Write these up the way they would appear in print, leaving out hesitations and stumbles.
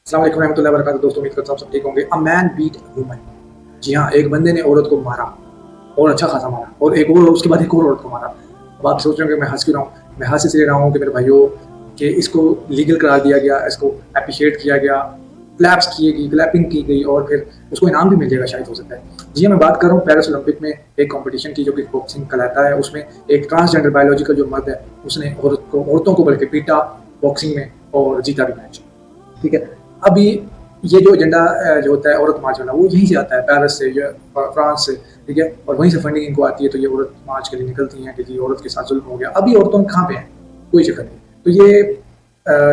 अस्सलाम वालेकुम रहमतुल्लाहि व बरकातहू। दोस्तों, उम्मीद करता हूँ सब ठीक होंगे। A man beat woman. जी हाँ, एक बंदे ने औरत को मारा और अच्छा खासा मारा, और एक और उसके बाद एक और औरत को मारा। अब आप सोच रहे होंगे मैं हंस क्यों रहा हूँ। मैं हंस इसलिए रहा हूँ कि मेरे भाइयों, कि इसको लीगल करार दिया गया, इसको एप्रिशिएट किया गया, क्लैप्स किए गई, क्लैपिंग की गई, और फिर उसको इनाम भी मिल जाएगा शायद, हो सकता है। जी हाँ, मैं बात कर रहा हूँ पेरिस ओलंपिक में एक कंपटीशन की, जो कि बॉक्सिंग कहलाता है। उसमें एक ट्रांसजेंडर बायोलॉजिकल जो मर्द है, उसने औरतों को बल्कि पीटा बॉक्सिंग में और जीता भी मैच। ठीक है। अभी ये जो एजेंडा जो होता है औरत मार्च वाला, वो यहीं से आता है, पेरिस से या फ्रांस से। ठीक है। और वहीं से फंडिंग इनको आती है, तो ये औरत मार्च के लिए निकलती हैं कि जी औरत के साथ जुल्म हो गया। अभी औरतों कहाँ पे हैं, कोई चक्कर नहीं। तो ये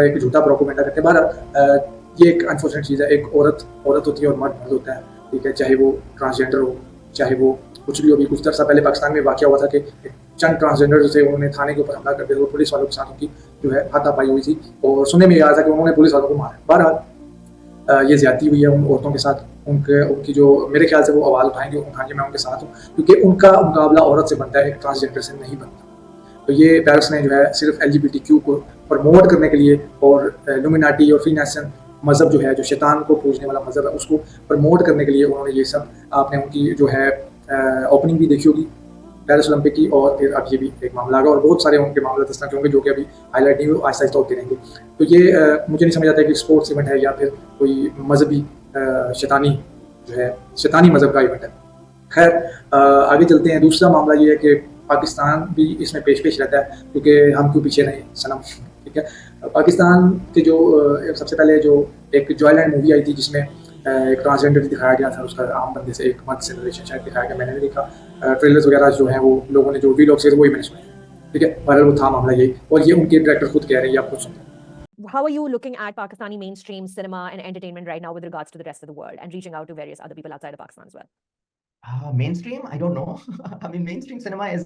एक झूठा प्रोपोगेंडा करते हैं। बहरहाल ये एक अनफॉर्चुनेट चीज़ है। एक औरत औरत होती है और मर्द मर्द होता है। ठीक है। चाहे वो ट्रांसजेंडर हो, चाहे वो कुछ भी हो। भी कुछ अर्सा पहले पाकिस्तान में वाकया हुआ था कि चंद ट्रांसजेंडर थे, उन्होंने थाने के ऊपर हमला कर दिया, और पुलिस वालों के साथ उनकी जो है हाथापाई हुई थी, और सुनने में आया था कि उन्होंने पुलिस वालों को मारा। बहरहाल ये ज्यादती हुई है उन औरतों के साथ। उनके उनकी जो मेरे ख्याल से वो आवाज़ उठाएंगे, मैं उनके साथ हूँ, क्योंकि उनका मुकाबला औरत से बनता है, एक ट्रांसजेंडर से नहीं बनता। तो ये पेरिस ने जो है सिर्फ एलजीबीटीक्यू को प्रमोट करने के लिए, और लुमिनाटी और फ्रीनेशन मज़हब जो है, जो शैतान को पूजने वाला मज़हब है, उसको प्रमोट करने के लिए उन्होंने ये सब, आपने उनकी जो है ओपनिंग भी देखी होगी पेरिस ओलंपिक की, और फिर अब ये भी एक मामला आएगा, और बहुत सारे उनके मामले दस्तक होंगे जो कि अभी हाईलाइट नहीं हुए, आहिस्ता आहिस्ता होते रहेंगे। तो ये मुझे नहीं समझ आता है कि स्पोर्ट्स इवेंट है या फिर कोई मजहबी शैतानी जो है, शैतानी मजहब का इवेंट है। खैर, आगे चलते हैं। दूसरा मामला ये है कि पाकिस्तान भी इसमें पेश पेश रहता है, क्योंकि हम क्यों पीछे रहे सनम। ठीक है। पाकिस्तान के जो सबसे पहले जो एक जॉयलैंड मूवी आई थी, जिसमें एक ट्रांसजेंडर दिखाया गया था, उसका आम बंदे से, एक मर्द से रिलेशन शायद दिखाया गया, मैंने नहीं देखा। ट्रेलर्स वगैरह जो है, वो लोगों ने जो वीलॉग से, वही मैंने सुने। ठीक है। बहरहाल वो था मामला यही, और ये उनके डायरेक्टर खुद कह रहे हैं, ये आप खुद सुनते हैं। How are you looking at Pakistani mainstream cinema and entertainment right now with regards to the rest of the world and reaching out to various other people outside of Pakistan as well? Mainstream, I don't know. I mean, mainstream cinema is,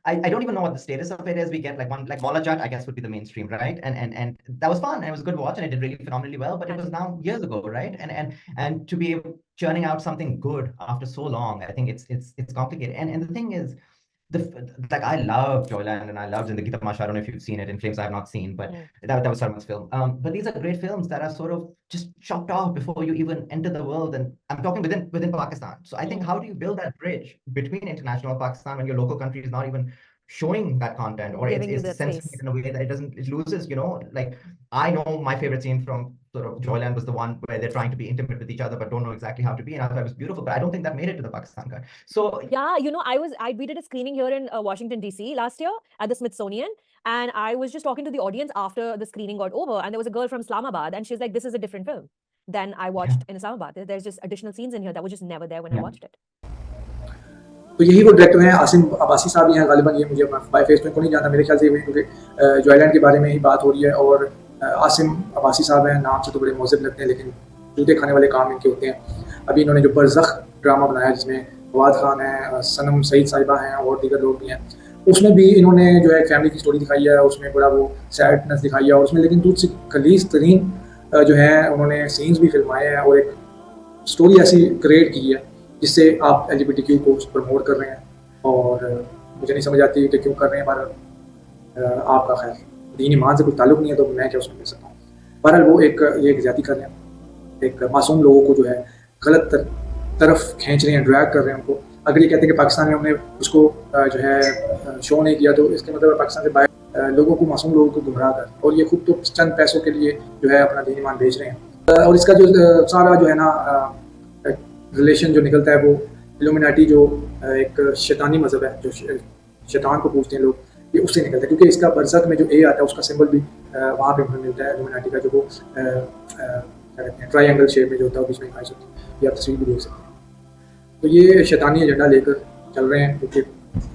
I don't even know what the status of it is. We get like one, like Mola Jat, I guess would be the mainstream, right? And that was fun. And it was a good watch, and it did really phenomenally well. But it was now years ago, right? And to be churning out something good after so long, I think it's complicated. And the thing is, like I love Joyland and I love Zindagi Tamasha. I don't know if you've seen it. In Flames I have not seen, but that was Sarma's film. But these are great films that are sort of just chopped off before you even enter the world. And I'm talking within Pakistan. So I think, how do you build that bridge between international Pakistan when your local country is not even showing that content, or Giving you it's that censoring space. it in a way that it loses, like I know my favorite scene from sort of Joyland was the one where they're trying to be intimate with each other but don't know exactly how to be, and I thought it was beautiful, but I don't think that made it to the Pakistan cut. So Yeah, we did a screening here in Washington DC last year at the Smithsonian, and I was just talking to the audience after the screening got over, and there was a girl from Islamabad, and she's like, "This is a different film than I yeah, watched in Islamabad. There's just additional scenes in here that were just never there when I yeah. watched it." तो यही वो director हैं, आसिम अब्बासी साहब ही हैं गालिबन। ये मुझे by face तो इनको नहीं जानता, मेरे ख्याल से वही, क्योंकि जॉयलैंड के बारे में ही बात हो रही है। और आसिम अब्बासी साहब हैं, नाम से तो बड़े मोहज़िब लगते हैं, लेकिन जूते खाने वाले काम इनके होते हैं। अभी इन्होंने जो बरज़ख ड्रामा बनाया, जिसमें फवाद खान है, सनम सईद साहिबा हैं, और दीगर लोग भी हैं, उसमें भी इन्होंने जो है फैमिली की स्टोरी दिखाई है, उसमें बड़ा वो सैडनेस दिखाई है, और उसमें लेकिन दूध से खलीस तरीन जो है उन्होंने सीन्स भी फिल्माए हैं, और एक स्टोरी ऐसी क्रिएट की है जिससे आप एलजीबीटीक्यू को प्रमोट कर रहे हैं। और मुझे नहीं समझ आती कि क्यों कर रहे हैं। पर आपका खैर दीन ईमान से कुछ ताल्लुक नहीं है, तो मैं क्या उसमें कह सकता हूँ। बहरहाल वो ये एक ज़्यादती कर रहे हैं, एक मासूम लोगों को जो है गलत तरफ खींच रहे हैं, ड्रैग कर रहे हैं उनको। अगर ये कहते हैं कि पाकिस्तान में हमने उसको जो है शो नहीं किया, तो इसके मतलब पाकिस्तान से बाहर लोगों को, मासूम लोगों को गुमराह कर, और ये खुद तो चंद पैसों के लिए जो है अपना दीन ईमान बेच रहे हैं। और इसका जो सारा जो है ना रिलेशन जो निकलता है, वो इल्यूमिनाटी जो एक शैतानी मज़हब है, जो शैतान को पूजते हैं लोग, ये उससे निकलता है। क्योंकि इसका बरसक में जो ए आता है, उसका सिंबल भी वहाँ पे हमें मिलता है इल्यूमिनाटी का, जो वो क्या कहते हैं, ट्रायंगल शेप में जो होता है, बीच में खाई होती है। ये आप तस्वीर भी देख सकते हैं। तो ये शैतानी एजेंडा लेकर चल रहे हैं, क्योंकि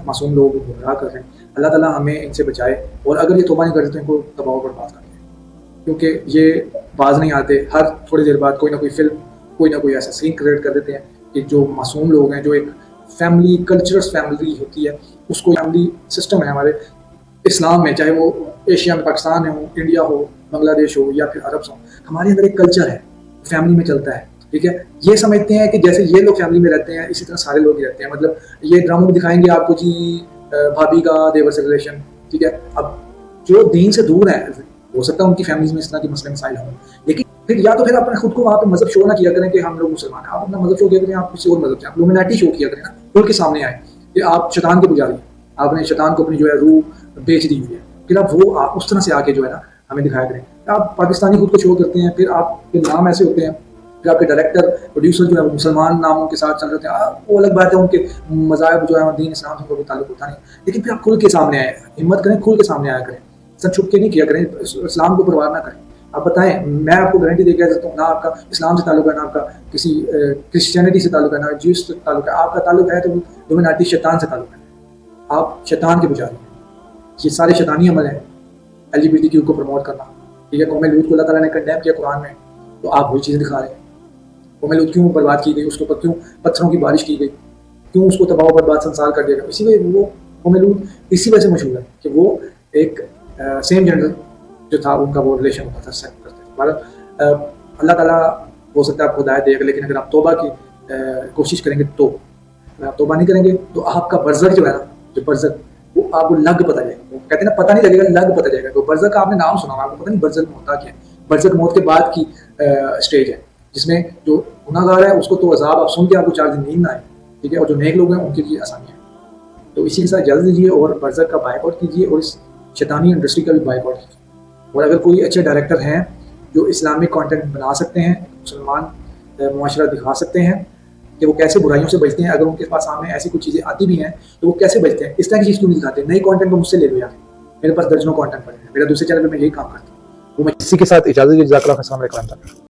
मासूम लोगों को गुमराह कर रहे हैं। अल्लाह ताला हमें इनसे बचाए, और अगर ये तौबा नहीं करते तो इनको दबाव बर्बाद कर दें, क्योंकि ये बाज नहीं आते। हर थोड़ी देर बाद कोई ना कोई फिल्म, कोई ना कोई ऐसा सीन क्रिएट कर देते हैं कि जो मासूम लोग हैं, जो एक फैमिली कल्चरस फैमिली होती है, उसको फैमिली सिस्टम है हमारे इस्लाम में, चाहे वो एशिया में पाकिस्तान हो, इंडिया हो, बांग्लादेश हो, या फिर अरब हो, हमारे अंदर एक कल्चर है, फैमिली में चलता है। ठीक है। ये समझते हैं कि जैसे ये लोग फैमिली में रहते हैं, इसी तरह सारे लोग ही रहते हैं। मतलब ये ड्रामों में दिखाएंगे आपको जी भाभी का देवर से रिलेशन। ठीक है। अब जो दीन से दूर है, हो सकता है उनकी फैमिलीज में इस तरह के मसले मसाइल हों, लेकिन या तो फिर अपने खुद को वहाँ पे मजहब शो ना किया करें कि हम लोग मुसलमान हैं, आप अपना मजहब शो किया करें, आप किसी और मजहब से, आप लुमिनाटी शो किया करें ना, खुल के सामने आए कि आप शैतान के पुजारी हैं, आपने शैतान को अपनी जो है रूह बेच दी हुई है, फिर आप वो आप उस तरह से आके जो है ना हमें दिखाया करें। आप पाकिस्तानी खुद को शो करते हैं, फिर आपके नाम ऐसे होते हैं, फिर आपके डायरेक्टर प्रोड्यूसर जो है वो मुसलमान नामों के साथ चल रहे हैं, वो अलग बात है, उनके मज़ाहब जो है दीन इस्लाम से कोई ताल्लुक होता नहीं, लेकिन फिर आप खुल के सामने आए, हिम्मत करें, खुल के सामने आया करें, सब छुप के नहीं किया करें, इस्लाम को परवाह ना करें। आप बताएं, मैं आपको गारंटी दे के कह सकता हूँ, ना आपका इस्लाम से ताल्लुक है, ना आपका किसी क्रिश्चियनिटी से ताल्लुक है, ना ज्यूस से ताल्लुक है, आपका ताल्लुक है तो लुमिनाटी शैतान से ताल्लुक है, आप शैतान के पुजारी हैं। ये सारे शैतानी अमल हैं, LGBTQ को प्रमोट करना, ठीक है। कौम लूत को अल्लाह ताला ने कंडेम किया कुरान में, तो आप वही चीज़ दिखा रहे हैं। कौम लूत क्यों बर्बाद की गई, उसके ऊपर क्यों पत्थरों की बारिश की गई, क्यों उसको तबाह बर्बाद संसार कर दिया गया, इसी वजह वो कौम लूत इसी वजह से मशहूर है कि वो एक सेम जेंडर जो था उनका वो रिलेशन होता था, सेक्ट करते थे। मतलब अल्लाह ताला हो सकता है आपको हिदायत देगा, लेकिन अगर आप तौबा की कोशिश करेंगे तो, अगर आप तौबा नहीं करेंगे तो आपका बरज़क जो है ना, जो बरज़क वो आपको लग पता जाएगा, वो कहते हैं ना पता नहीं लगेगा, लग पता जाएगा। तो बरज़क का आपने नाम सुना होगा, आपको पता नहीं बरज़क होता क्या है। बरज़क मौत के बाद की स्टेज है, जिसमें जो गुनाहगार है उसको तो अज़ाब आप सुन के आपको 4 दिन नींद ना आए, ठीक है, और जो नेक लोग हैं उनके लिए आसानी है। तो इसी के साथ जल्द दीजिए और बरज़क का बायकॉट कीजिए और इस शैतानी इंडस्ट्री का भी बायकॉट कीजिए। और अगर कोई अच्छे डायरेक्टर हैं जो इस्लामिक कंटेंट बना सकते हैं, मुसलमान मुआशरा दिखा सकते हैं कि वो कैसे बुराइयों से बचते हैं, अगर उनके पास सामने ऐसी कुछ चीज़ें आती भी हैं तो वो कैसे बचते हैं, इस तरह की चीज़ क्यों नहीं दिखाते। नई कंटेंट को मुझसे ले लो यार, मेरे पास दर्जनों कंटेंट पड़े हैं, मेरा दूसरे चैनल पर मैं यही काम करता हूँ। वो मैं इसी के साथ इजाज़त, जज़ाकल्लाह खैर, अस्सलाम वालेकुम।